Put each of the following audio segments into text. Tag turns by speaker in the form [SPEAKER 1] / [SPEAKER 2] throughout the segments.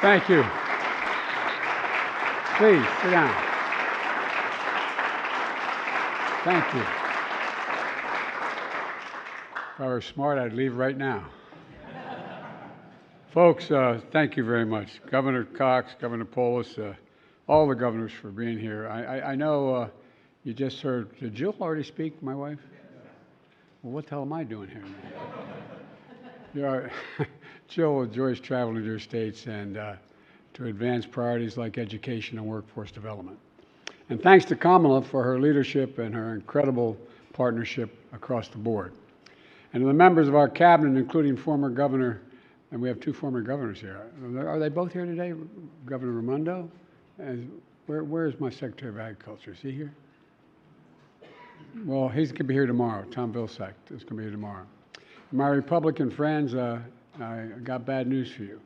[SPEAKER 1] Thank you. Please, sit down. Thank you. If I were smart, I'd leave right now. Folks, thank you very much. Governor Cox, Governor Polis, all the governors for being here. I know you just heard, did Jill already speak, my wife? Well, what the hell am I doing here? Jill enjoys traveling to your states and to advance priorities like education and workforce development. And thanks to Kamala for her leadership and her incredible partnership across the board. And to the members of our cabinet, including former governor, and we have two former governors here. Are they both here today? Governor Raimondo? And where is my Secretary of Agriculture? Is he here? Well, he's going to be here tomorrow. Tom Vilsack is going to be here tomorrow. My Republican friends, I got bad news for you.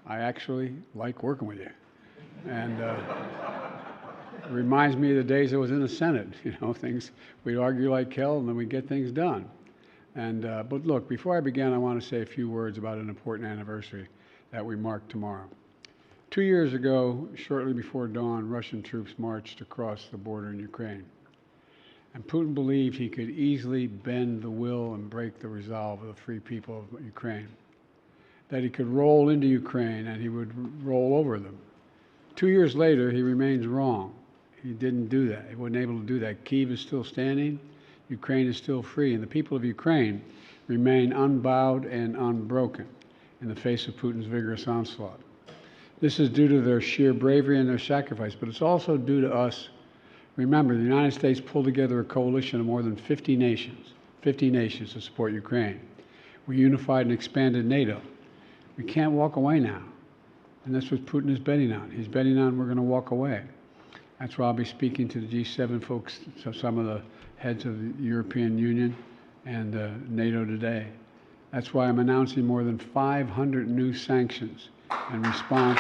[SPEAKER 1] I actually like working with you. And it reminds me of the days I was in the Senate. You know, we'd argue like hell and then we'd get things done. But look, before I begin, I want to say a few words about an important anniversary that we mark tomorrow. 2 years ago, shortly before dawn, Russian troops marched across the border in Ukraine. And Putin believed he could easily bend the will and break the resolve of the free people of Ukraine. That he could roll into Ukraine and he would roll over them. 2 years later, he remains wrong. He didn't do that. He wasn't able to do that. Kyiv is still standing. Ukraine is still free. And the people of Ukraine remain unbowed and unbroken in the face of Putin's vigorous onslaught. This is due to their sheer bravery and their sacrifice, but it's also due to us. Remember, the United States pulled together a coalition of more than 50 nations to support Ukraine. We unified and expanded NATO. We can't walk away now. And that's what Putin is betting on. He's betting on we're going to walk away. That's why I'll be speaking to the G7 folks, so some of the heads of the European Union and NATO today. That's why I'm announcing more than 500 new sanctions in response.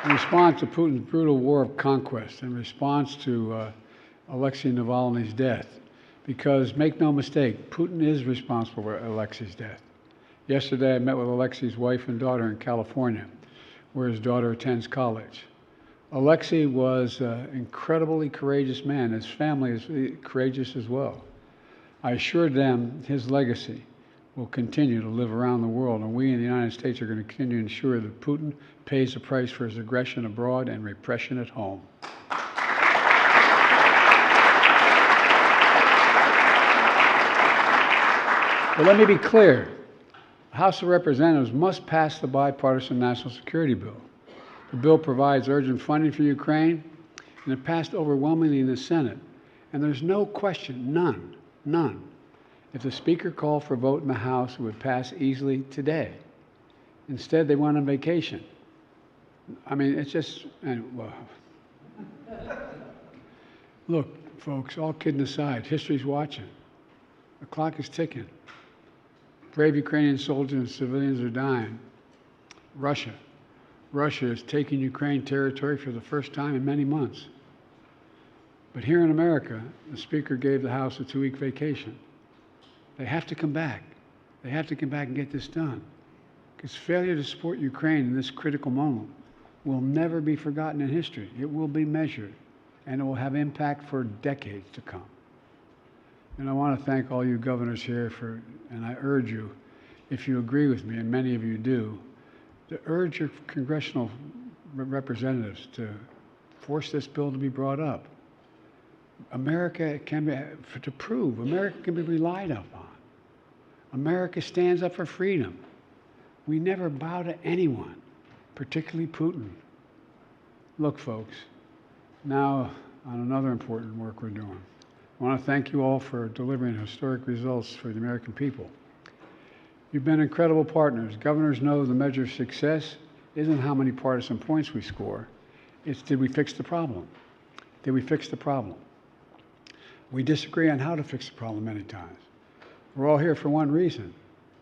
[SPEAKER 1] In response to Putin's brutal war of conquest, in response to Alexei Navalny's death, because make no mistake, Putin is responsible for Alexei's death. Yesterday, I met with Alexei's wife and daughter in California, where his daughter attends college. Alexei was an incredibly courageous man. His family is courageous as well. I assured them his legacy will continue to live around the world, and we in the United States are going to continue to ensure that Putin pays the price for his aggression abroad and repression at home. But let me be clear. The House of Representatives must pass the bipartisan national security bill. The bill provides urgent funding for Ukraine, and it passed overwhelmingly in the Senate. And there's no question, none. If the Speaker called for a vote in the House, it would pass easily today. Instead, they went on vacation. I mean, it's just, well. Look, folks, all kidding aside, history's watching. The clock is ticking. Brave Ukrainian soldiers and civilians are dying. Russia is taking Ukraine territory for the first time in many months. But here in America, the Speaker gave the House a 2-week vacation. They have to come back. They have to come back and get this done. Because failure to support Ukraine in this critical moment will never be forgotten in history. It will be measured, and it will have impact for decades to come. And I want to thank all you governors here and I urge you, if you agree with me, and many of you do, to urge your congressional representatives to force this bill to be brought up. America can be, to prove America can be relied upon. America stands up for freedom. We never bow to anyone, particularly Putin. Look, folks, now on another important work we're doing. I want to thank you all for delivering historic results for the American people. You've been incredible partners. Governors know the measure of success isn't how many partisan points we score. It's did we fix the problem? Did we fix the problem? We disagree on how to fix the problem many times. We're all here for one reason,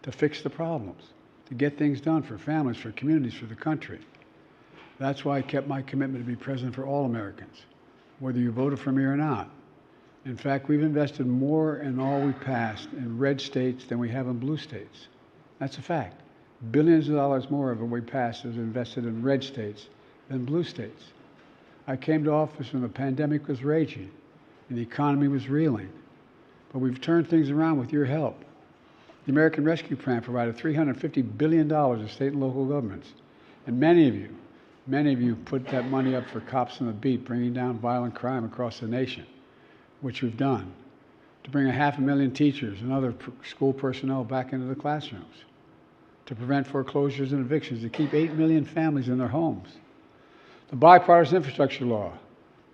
[SPEAKER 1] to fix the problems, to get things done for families, for communities, for the country. That's why I kept my commitment to be president for all Americans, whether you voted for me or not. In fact, we've invested more in all we passed in red states than we have in blue states. That's a fact. Billions of dollars more of what we passed is invested in red states than blue states. I came to office when the pandemic was raging and the economy was reeling. But we've turned things around with your help. The American Rescue Plan provided $350 billion to state and local governments. And many of you put that money up for cops on the beat, bringing down violent crime across the nation, which we've done, to bring 500,000 teachers and other school personnel back into the classrooms, to prevent foreclosures and evictions, to keep 8 million families in their homes. The bipartisan infrastructure law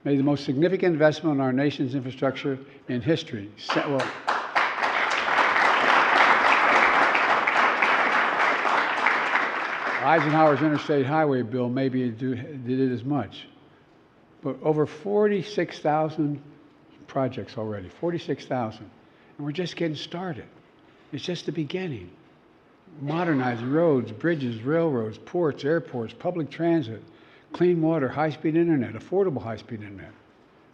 [SPEAKER 1] made the most significant investment in our nation's infrastructure in history. Eisenhower's interstate highway bill maybe did it as much. But over 46,000 projects already, 46,000. And we're just getting started. It's just the beginning. Modernizing roads, bridges, railroads, ports, airports, public transit, clean water, high-speed internet, affordable high-speed internet,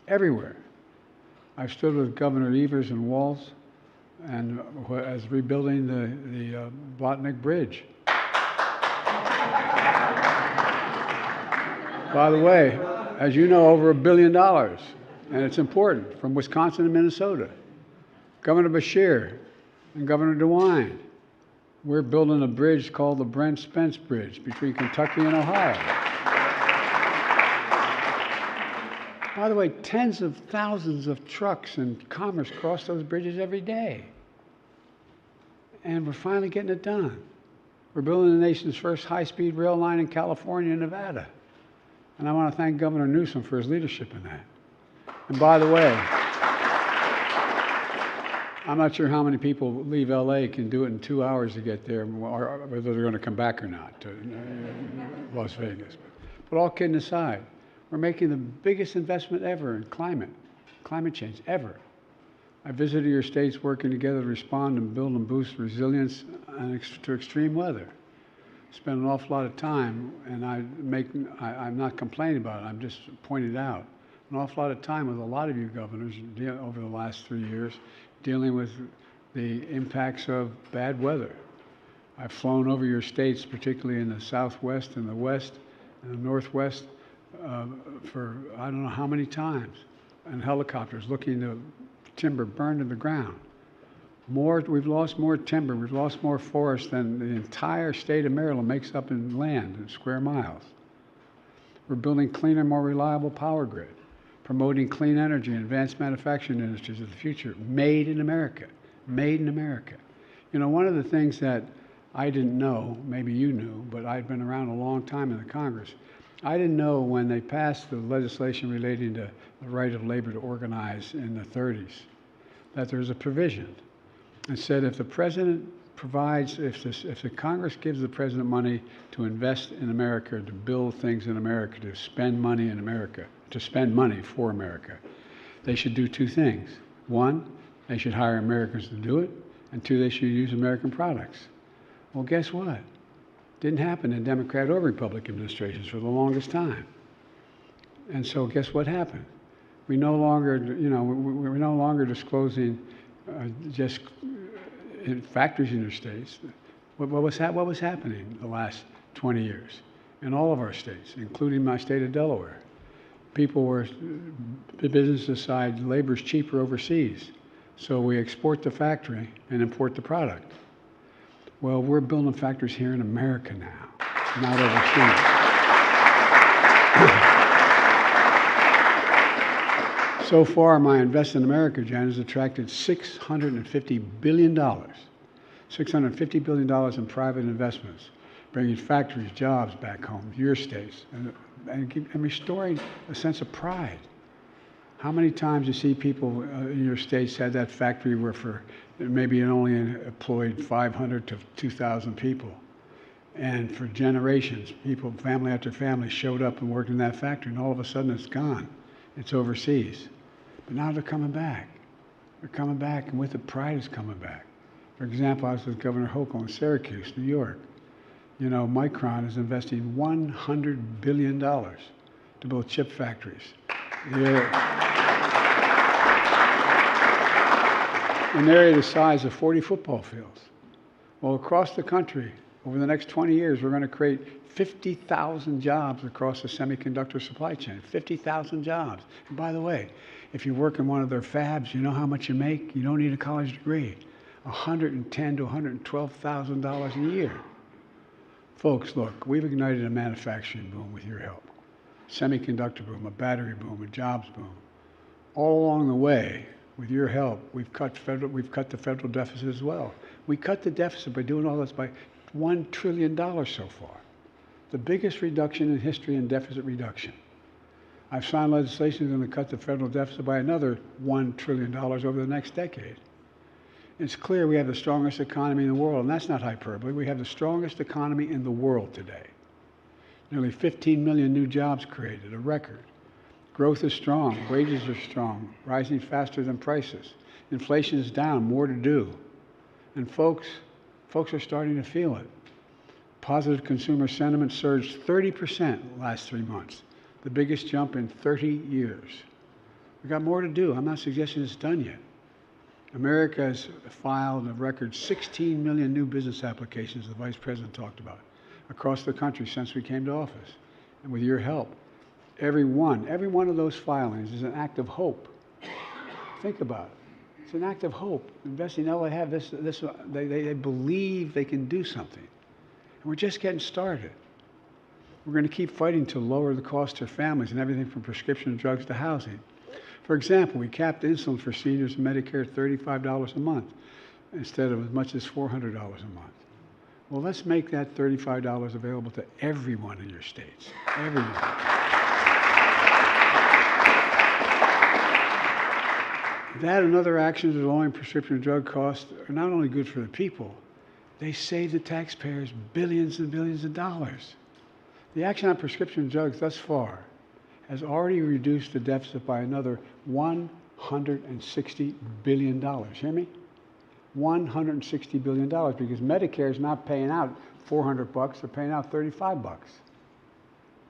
[SPEAKER 1] everywhere. I've stood with Governor Evers and Walz and as rebuilding the Botnick Bridge. By the way, as you know, over $1 billion, and it's important, from Wisconsin to Minnesota. Governor Beshear and Governor DeWine, we're building a bridge called the Brent Spence Bridge between Kentucky and Ohio. By the way, tens of thousands of trucks and commerce cross those bridges every day. And we're finally getting it done. We're building the nation's first high-speed rail line in California and Nevada. And I want to thank Governor Newsom for his leadership in that. And by the way, I'm not sure how many people leave LA can do it in 2 hours to get there, or whether they're going to come back or not to Las Vegas. But all kidding aside, we're making the biggest investment ever in climate change, ever. I visited your states working together to respond and build and boost resilience to extreme weather. Spent an awful lot of time, and I'm not complaining about it, I'm just pointing it out. An awful lot of time with a lot of you governors over the last 3 years dealing with the impacts of bad weather. I've flown over your states, particularly in the Southwest and the West and the Northwest, for I don't know how many times, and helicopters looking to timber burned to the ground. We've lost more timber, we've lost more forest than the entire state of Maryland makes up in land, in square miles. We're building cleaner, more reliable power grid, promoting clean energy and advanced manufacturing industries of the future, made in America, made in America. You know, one of the things that I didn't know, maybe you knew, but I'd been around a long time in the Congress. I didn't know when they passed the legislation relating to the right of labor to organize in the 30s, that there's a provision. It said if the president provides, if the Congress gives the president money to invest in America, to build things in America, to spend money in America, to spend money for America, they should do two things. One, they should hire Americans to do it, and two, they should use American products. Well, guess what? Didn't happen in Democrat or Republican administrations for the longest time. And so guess what happened? We no longer, we're no longer disclosing just in factories in their states. What was happening the last 20 years in all of our states, including my state of Delaware? People were, the business decided labor's cheaper overseas, so we export the factory and import the product. Well, we're building factories here in America now, not overseas. So far, my Invest in America agenda has attracted $650 billion, $650 billion in private investments, bringing factories, jobs back home, your states, and restoring a sense of pride. How many times you see people in your states had that factory where for maybe it only employed 500 to 2,000 people, and for generations, people, family after family, showed up and worked in that factory, and all of a sudden it's gone. It's overseas. But now they're coming back. They're coming back, and with it, pride is coming back. For example, I was with Governor Hochul in Syracuse, New York. You know, Micron is investing $100 billion to build chip factories. Yeah. an area the size of 40 football fields. Well, across the country, over the next 20 years, we're going to create 50,000 jobs across the semiconductor supply chain. 50,000 jobs. And by the way, if you work in one of their fabs, you know how much you make? You don't need a college degree. $110,000 to $112,000 a year. Folks, look, we've ignited a manufacturing boom with your help. Semiconductor boom, a battery boom, a jobs boom. All along the way, with your help, we've cut the federal deficit as well. We cut the deficit by doing all this by $1 trillion so far. The biggest reduction in history in deficit reduction. I've signed legislation that's going to cut the federal deficit by another $1 trillion over the next decade. It's clear we have the strongest economy in the world, and that's not hyperbole. We have the strongest economy in the world today. Nearly 15 million new jobs created, a record. Growth is strong, wages are strong, rising faster than prices. Inflation is down, more to do. And folks are starting to feel it. Positive consumer sentiment surged 30% the last 3 months, the biggest jump in 30 years. We've got more to do. I'm not suggesting it's done yet. America has filed a record 16 million new business applications the Vice President talked about across the country since we came to office. And with your help, every one of those filings is an act of hope. Think about it. It's an act of hope. Investing in LA have this they believe they can do something. And we're just getting started. We're going to keep fighting to lower the cost to families and everything from prescription drugs to housing. For example, we capped insulin for seniors in Medicare at $35 a month instead of as much as $400 a month. Well, let's make that $35 available to everyone in your states. Everyone. That and other actions of lowering prescription drug costs are not only good for the people, they save the taxpayers billions and billions of dollars. The action on prescription drugs thus far has already reduced the deficit by another $160 billion. Hear me? $160 billion, because Medicare is not paying out $400, they're paying out $35.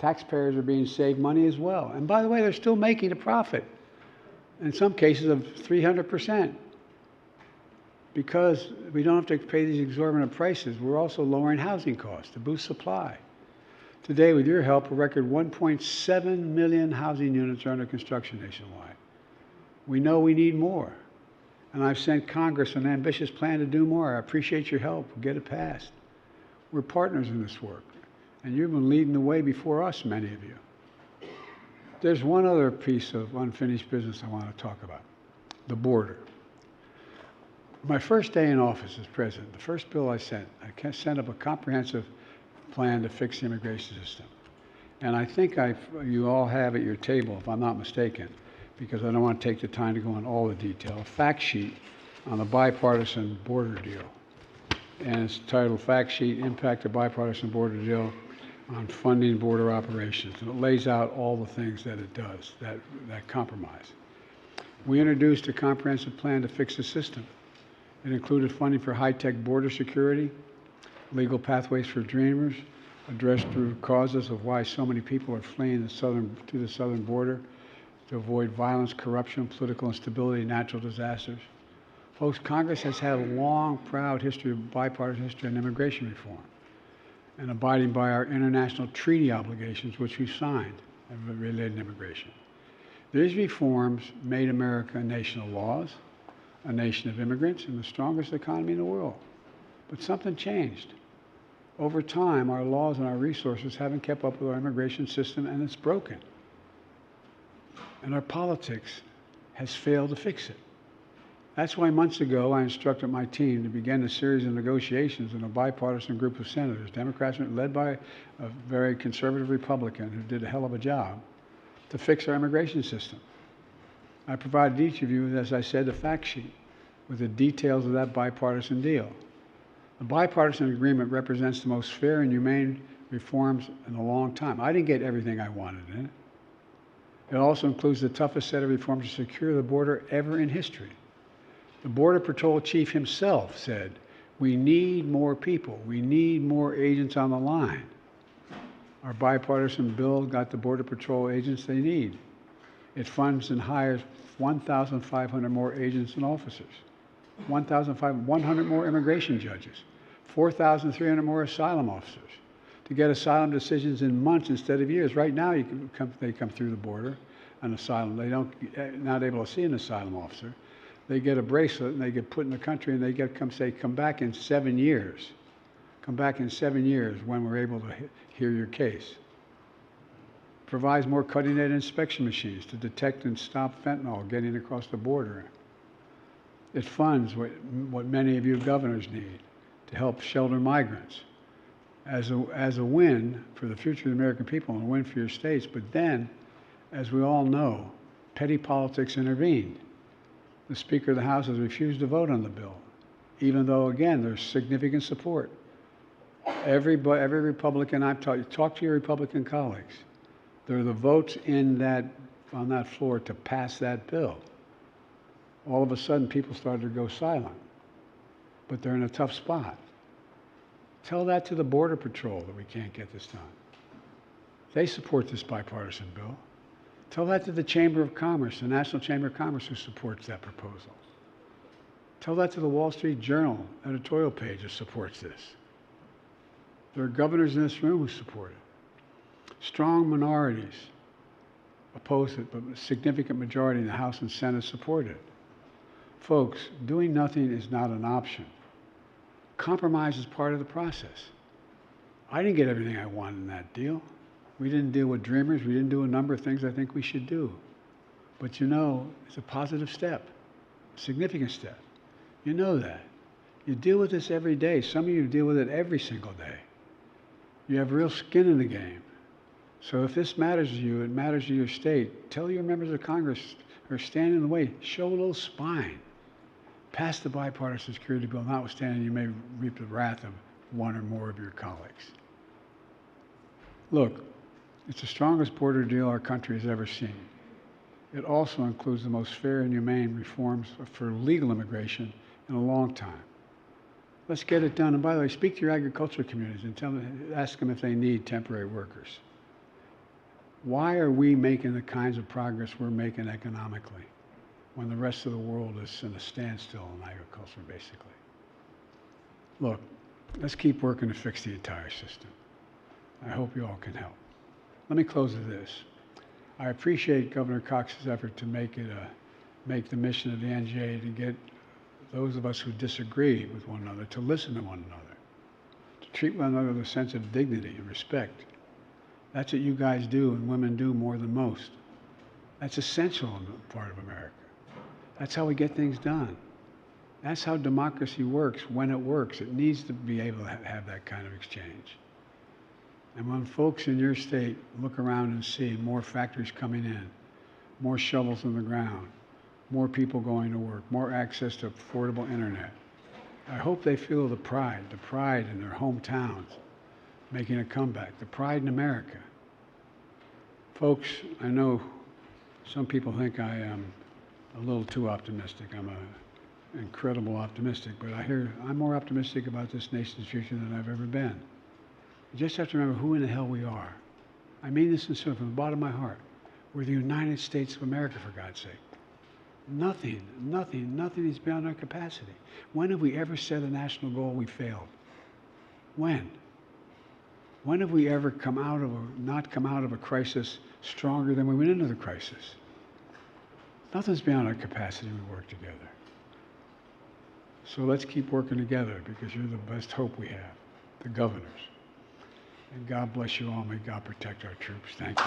[SPEAKER 1] Taxpayers are being saved money as well. And by the way, they're still making a profit, in some cases of 300%. Because we don't have to pay these exorbitant prices, we're also lowering housing costs to boost supply. Today, with your help, a record 1.7 million housing units are under construction nationwide. We know we need more. And I've sent Congress an ambitious plan to do more. I appreciate your help. We'll get it passed. We're partners in this work. And you've been leading the way before us, many of you. There's one other piece of unfinished business I want to talk about, the border. My first day in office as president, the first bill I sent up a comprehensive plan to fix the immigration system. And I think you all have at your table, if I'm not mistaken, because I don't want to take the time to go into all the detail, a fact sheet on the bipartisan border deal. And it's titled Fact Sheet, Impact of Bipartisan Border Deal on Funding Border Operations. And it lays out all the things that it does, that compromise. We introduced a comprehensive plan to fix the system. It included funding for high-tech border security, legal pathways for dreamers, address the root causes of why so many people are fleeing to the southern border, to avoid violence, corruption, political instability, natural disasters. Folks, Congress has had a long, proud history of bipartisan history on immigration reform and abiding by our international treaty obligations, which we signed, related to immigration. These reforms made America a nation of laws, a nation of immigrants, and the strongest economy in the world. But something changed. Over time, our laws and our resources haven't kept up with our immigration system, and it's broken. And our politics has failed to fix it. That's why months ago I instructed my team to begin a series of negotiations in a bipartisan group of senators, Democrats led by a very conservative Republican who did a hell of a job, to fix our immigration system. I provided each of you, as I said, a fact sheet with the details of that bipartisan deal. The bipartisan agreement represents the most fair and humane reforms in a long time. I didn't get everything I wanted in it. It also includes the toughest set of reforms to secure the border ever in history. The Border Patrol chief himself said, we need more people. We need more agents on the line. Our bipartisan bill got the Border Patrol agents they need. It funds and hires 1,500 more agents and officers. 100 more immigration judges, 4,300 more asylum officers to get asylum decisions in months instead of years. Right now, they come through the border on asylum. They not able to see an asylum officer. They get a bracelet and they get put in the country and they come back in 7 years. Come back in 7 years when we're able to hear your case. Provides more cutting-edge inspection machines to detect and stop fentanyl getting across the border. It funds what many of you governors need to help shelter migrants as a win for the future of the American people and a win for your states. But then, as we all know, petty politics intervened. The Speaker of the House has refused to vote on the bill, even though, again, there's significant support. Every Republican I've talked to your Republican colleagues. There are the votes on that floor to pass that bill. All of a sudden, people started to go silent, but they're in a tough spot. Tell that to the Border Patrol that we can't get this done. They support this bipartisan bill. Tell that to the Chamber of Commerce, the National Chamber of Commerce, who supports that proposal. Tell that to the Wall Street Journal editorial page that supports this. There are governors in this room who support it. Strong minorities oppose it, but a significant majority in the House and Senate support it. Folks, doing nothing is not an option. Compromise is part of the process. I didn't get everything I wanted in that deal. We didn't deal with dreamers. We didn't do a number of things I think we should do. But you know, it's a positive step, a significant step. You know that. You deal with this every day. Some of you deal with it every single day. You have real skin in the game. So if this matters to you, it matters to your state, tell your members of Congress or stand in the way. Show a little spine. Pass the bipartisan security bill, notwithstanding you may reap the wrath of one or more of your colleagues. Look, it's the strongest border deal our country has ever seen. It also includes the most fair and humane reforms for legal immigration in a long time. Let's get it done. And by the way, speak to your agricultural communities and ask them if they need temporary workers. Why are we making the kinds of progress we're making economically when the rest of the world is in a standstill in agriculture, basically? Look, let's keep working to fix the entire system. I hope you all can help. Let me close with this. I appreciate Governor Cox's effort to make the mission of the NGA to get those of us who disagree with one another to listen to one another, to treat one another with a sense of dignity and respect. That's what you guys do and women do more than most. That's essential in the part of America. That's how we get things done. That's how democracy works when it works. It needs to be able to have that kind of exchange. And when folks in your state look around and see more factories coming in, more shovels in the ground, more people going to work, more access to affordable internet, I hope they feel the pride in their hometowns, making a comeback, the pride in America. Folks, I know some people think I am a little too optimistic. I'm an incredible optimistic, but I'm more optimistic about this nation's future than I've ever been. You just have to remember who in the hell we are. I mean this sincerely from the bottom of my heart. We're the United States of America, for God's sake. Nothing is beyond our capacity. When have we ever set a national goal we failed? When? When have we ever not come out of a crisis stronger than we went into the crisis? Nothing's beyond our capacity when we work together. So let's keep working together because you're the best hope we have, the governors. And God bless you all. May God protect our troops. Thank you.